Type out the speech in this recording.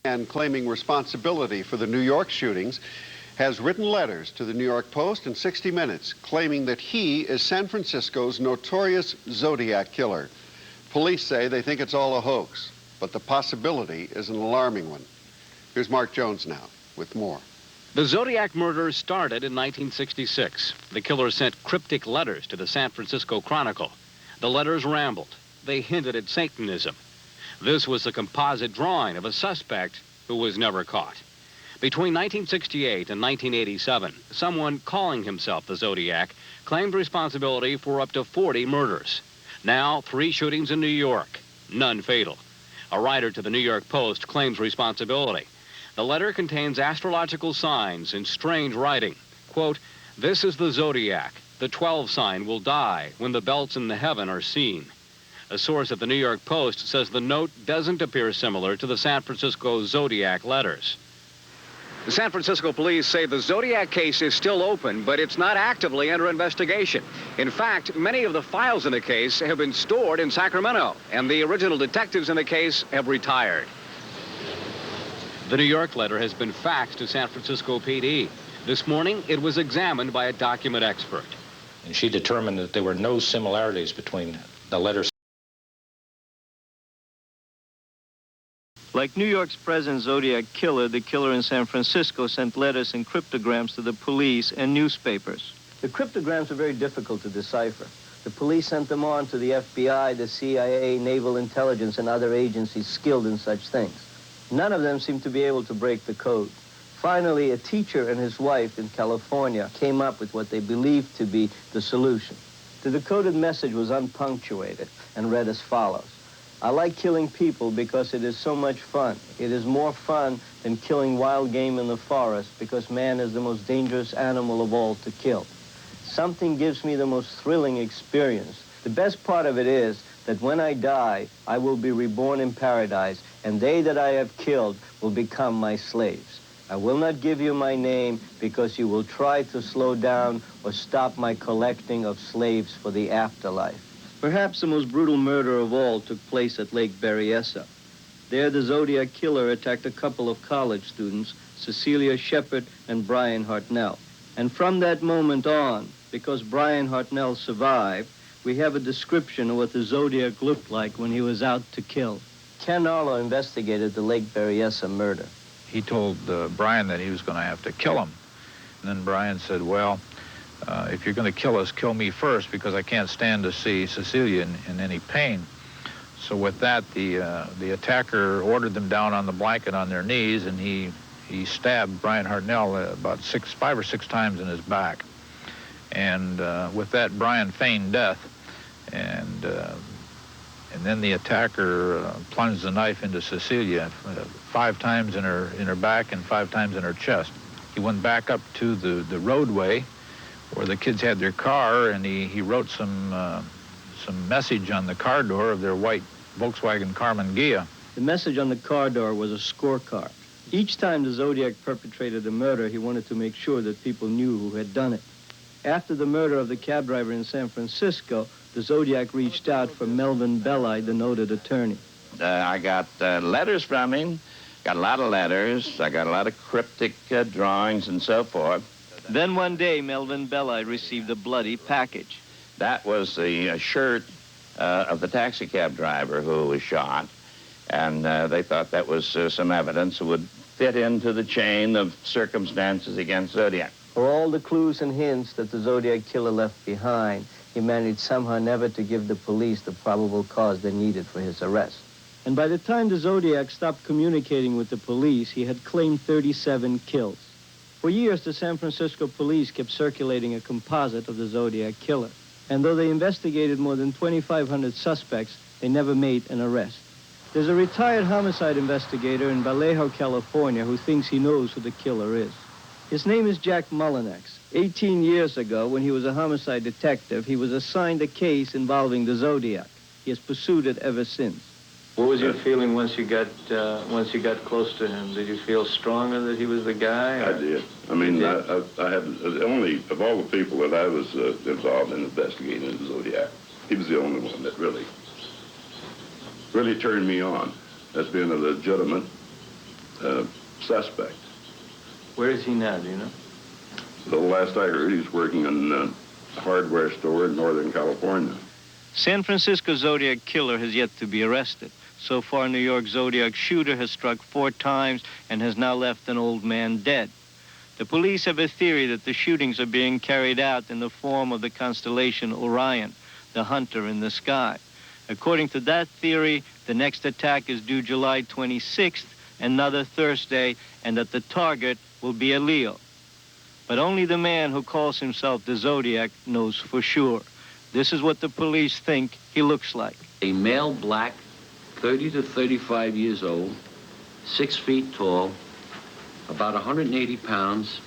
And claiming responsibility for the New York shootings has written letters to the New York Post and 60 Minutes claiming that he is San Francisco's notorious Zodiac killer. Police say they think it's all a hoax, but the possibility is an alarming one. Here's Mark Jones now with more. The Zodiac murders started in 1966. The killer sent cryptic letters to the San Francisco Chronicle. The letters rambled. They hinted at Satanism. This was a composite drawing of a suspect who was never caught. Between 1968 and 1987, someone calling himself the Zodiac claimed responsibility for up to 40 murders. Now, 3 shootings in New York, none fatal. A writer to the New York Post claims responsibility. The letter contains astrological signs in strange writing. Quote, "This is the Zodiac. The 12 sign will die when the belts in the heaven are seen." A source at the New York Post says the note doesn't appear similar to the San Francisco Zodiac letters. The San Francisco police say the Zodiac case is still open, but it's not actively under investigation. In fact, many of the files in the case have been stored in Sacramento, and the original detectives in the case have retired. The New York letter has been faxed to San Francisco PD. This morning, it was examined by a document expert. And she determined that there were no similarities between the letters. Like New York's present Zodiac killer, the killer in San Francisco sent letters and cryptograms to the police and newspapers. The cryptograms are very difficult to decipher. The police sent them on to the FBI, the CIA, Naval Intelligence, and other agencies skilled in such things. None of them seemed to be able to break the code. Finally, a teacher and his wife in California came up with what they believed to be the solution. The decoded message was unpunctuated and read as follows. "I like killing people because it is so much fun. It is more fun than killing wild game in the forest because man is the most dangerous animal of all to kill. Something gives me the most thrilling experience. The best part of it is that when I die, I will be reborn in paradise, and they that I have killed will become my slaves. I will not give you my name because you will try to slow down or stop my collecting of slaves for the afterlife." Perhaps the most brutal murder of all took place at Lake Berryessa. There, the Zodiac killer attacked a couple of college students, Cecilia Shepard and Brian Hartnell. And from that moment on, because Brian Hartnell survived, we have a description of what the Zodiac looked like when he was out to kill. Ken Arlo investigated the Lake Berryessa murder. He told Brian that he was going to have to kill him. And then Brian said, well, if you're going to kill us, kill me first, because I can't stand to see Cecilia in any pain. So with that, the attacker ordered them down on the blanket on their knees, and he stabbed Brian Hartnell about 5 or 6 times in his back. And with that, Brian feigned death, and then the attacker plunged the knife into Cecilia 5 times in her back and 5 times in her chest. He went back up to the roadway where the kids had their car, and he wrote some message on the car door of their white Volkswagen Carmen Ghia. The message on the car door was a scorecard. Each time the Zodiac perpetrated a murder, he wanted to make sure that people knew who had done it. After the murder of the cab driver in San Francisco, the Zodiac reached out for Melvin Belli, the noted attorney. I got letters from him, got a lot of letters, I got a lot of cryptic drawings and so forth. Then one day, Melvin Belli received a bloody package. That was the shirt of the taxi cab driver who was shot, and they thought that was some evidence that would fit into the chain of circumstances against Zodiac. For all the clues and hints that the Zodiac killer left behind, he managed somehow never to give the police the probable cause they needed for his arrest. And by the time the Zodiac stopped communicating with the police, he had claimed 37 kills. For years, the San Francisco police kept circulating a composite of the Zodiac killer. And though they investigated more than 2,500 suspects, they never made an arrest. There's a retired homicide investigator in Vallejo, California, who thinks he knows who the killer is. His name is Jack Mulanax. 18 years ago, when he was a homicide detective, he was assigned a case involving the Zodiac. He has pursued it ever since. What was your feeling once you got close to him? Did you feel stronger that he was the guy? Or? I did. I mean, I had only of all the people that I was involved in investigating the Zodiac, he was the only one that really turned me on as being a legitimate suspect. Where is he now, do you know? The last I heard, he's working in a hardware store in Northern California. San Francisco Zodiac killer has yet to be arrested. So far, New York Zodiac shooter has struck 4 times and has now left an old man dead. The police have a theory that the shootings are being carried out in the form of the constellation Orion, the hunter in the sky. According to that theory, the next attack is due July 26th, another Thursday, and that the target will be a Leo. But only the man who calls himself the Zodiac knows for sure. This is what the police think he looks like. A male black, 30 to 35 years old, 6 feet tall, about 180 pounds,